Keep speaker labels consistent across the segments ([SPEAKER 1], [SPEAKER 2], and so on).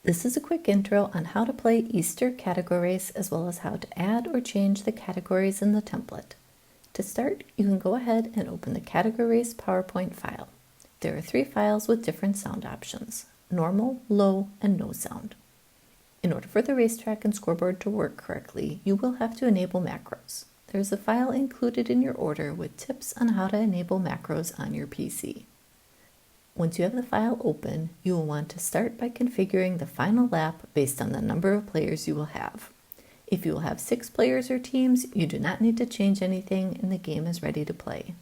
[SPEAKER 1] This is a quick intro on how to play Easter CategoRace as well as how to add or change the categories in the template. To start, you can go ahead and open the CategoRace PowerPoint file. There are 3 files with different sound options: normal, low, and no sound. In order for the racetrack and scoreboard to work correctly, you will have to enable macros. There's a file included in your order with tips on how to enable macros on your PC. Once you have the file open, you will want to start by configuring the final lap based on the number of players you will have. If you will have 6 players or teams, you do not need to change anything and the game is ready to play.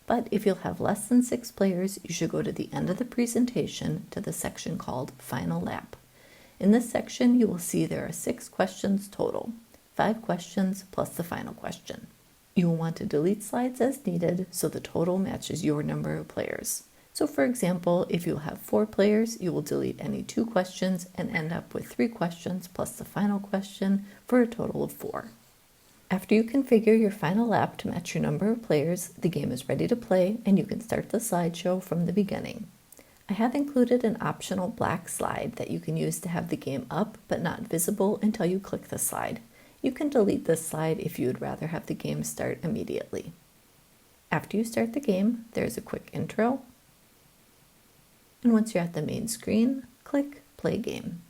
[SPEAKER 1] But if you'll have less than 6 players, you should go to the end of the presentation to the section called Final Lap. In this section, you will see there are 6 questions total, 5 questions plus the final question. You will want to delete slides as needed so the total matches your number of players. So for example, if you have 4 players, you will delete any 2 questions and end up with 3 questions plus the final question for a total of 4. After you configure your final lap to match your number of players, the game is ready to play and you can start the slideshow from the beginning. I have included an optional black slide that you can use to have the game up but not visible until you click the slide. You can delete this slide if you would rather have the game start immediately. After you start the game, there's a quick intro. And once you're at the main screen, click Play Game.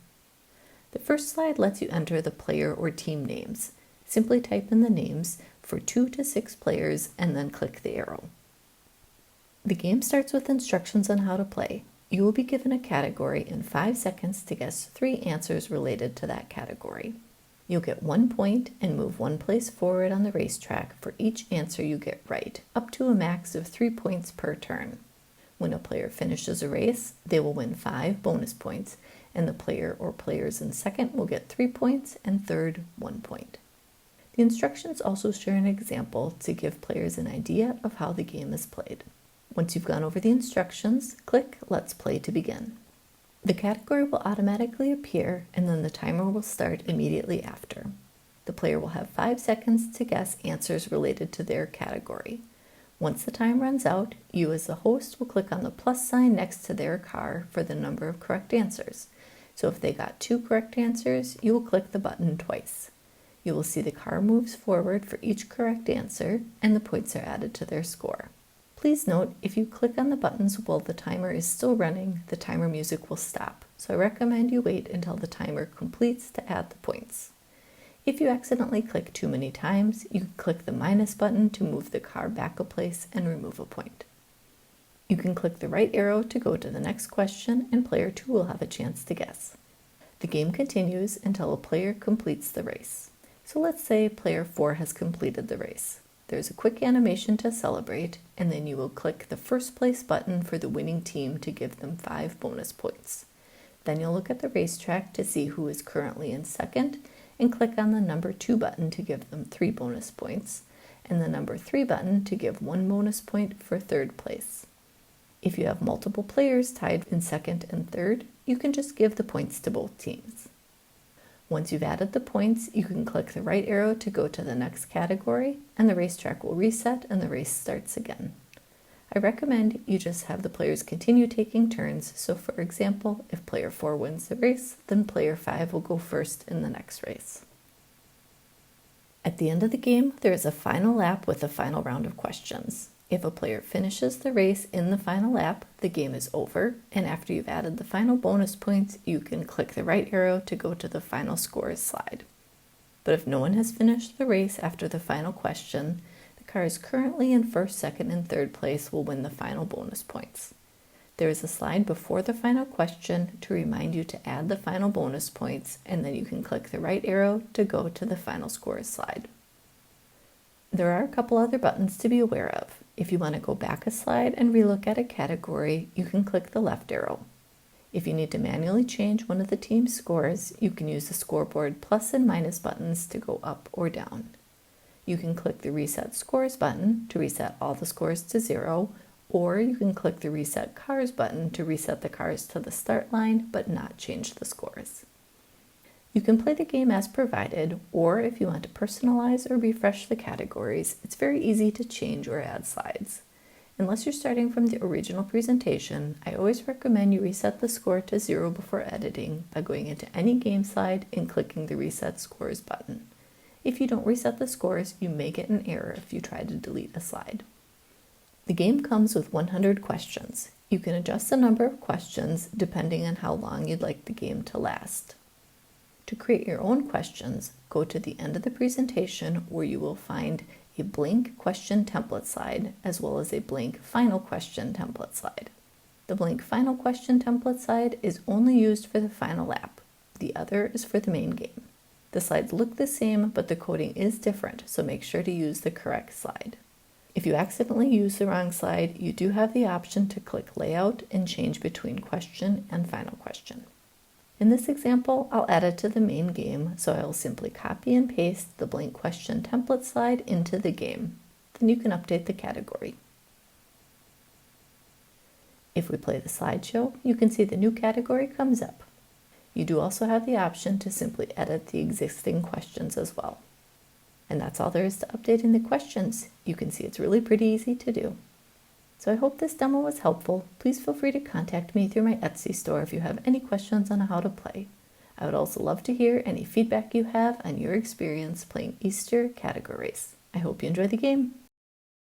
[SPEAKER 1] The first slide lets you enter the player or team names. Simply type in the names for 2 to 6 players and then click the arrow. The game starts with instructions on how to play. You will be given a category in 5 seconds to guess 3 answers related to that category. You'll get 1 point and move 1 place forward on the racetrack for each answer you get right, up to a max of 3 points per turn. When a player finishes a race, they will win 5 bonus points, and the player or players in second will get 3 points and third 1 point. The instructions also share an example to give players an idea of how the game is played. Once you've gone over the instructions, click Let's Play to begin. The category will automatically appear and then the timer will start immediately after. The player will have 5 seconds to guess answers related to their category. Once the time runs out, you as the host will click on the plus sign next to their car for the number of correct answers. So if they got 2 correct answers, you will click the button twice. You will see the car moves forward for each correct answer and the points are added to their score. Please note, if you click on the buttons while the timer is still running, the timer music will stop. So I recommend you wait until the timer completes to add the points. If you accidentally click too many times, you can click the minus button to move the car back a place and remove a point. You can click the right arrow to go to the next question and player 2 will have a chance to guess. The game continues until a player completes the race. So let's say player 4 has completed the race. There's a quick animation to celebrate and then you will click the first place button for the winning team to give them 5 bonus points. Then you'll look at the racetrack to see who is currently in second and click on the number 2 button to give them 3 bonus points, and the number 3 button to give 1 bonus point for third place. If you have multiple players tied in second and third, you can just give the points to both teams. Once you've added the points, you can click the right arrow to go to the next category, and the racetrack will reset and the race starts again. I recommend you just have the players continue taking turns, so for example, if player 4 wins the race, then player 5 will go first in the next race. At the end of the game, there is a final lap with a final round of questions. If a player finishes the race in the final lap, the game is over, and after you've added the final bonus points, you can click the right arrow to go to the final scores slide. But if no one has finished the race after the final question, cars currently in first, second, and third place will win the final bonus points. There is a slide before the final question to remind you to add the final bonus points, and then you can click the right arrow to go to the final scores slide. There are a couple other buttons to be aware of. If you want to go back a slide and relook at a category, you can click the left arrow. If you need to manually change one of the team's scores, you can use the scoreboard plus and minus buttons to go up or down. You can click the Reset Scores button to reset all the scores to 0, or you can click the Reset Cars button to reset the cars to the start line but not change the scores. You can play the game as provided, or if you want to personalize or refresh the categories, it's very easy to change or add slides. Unless you're starting from the original presentation, I always recommend you reset the score to 0 before editing by going into any game slide and clicking the Reset Scores button. If you don't reset the scores, you may get an error if you try to delete a slide. The game comes with 100 questions. You can adjust the number of questions depending on how long you'd like the game to last. To create your own questions, go to the end of the presentation where you will find a blank question template slide as well as a blank final question template slide. The blank final question template slide is only used for the final lap. The other is for the main game. The slides look the same, but the coding is different, so make sure to use the correct slide. If you accidentally use the wrong slide, you do have the option to click Layout and change between question and final question. In this example, I'll add it to the main game, so I'll simply copy and paste the blank question template slide into the game. Then you can update the category. If we play the slideshow, you can see the new category comes up. You do also have the option to simply edit the existing questions as well. And that's all there is to updating the questions. You can see it's really pretty easy to do. So I hope this demo was helpful. Please feel free to contact me through my Etsy store if you have any questions on how to play. I would also love to hear any feedback you have on your experience playing Easter CategoRace. I hope you enjoy the game.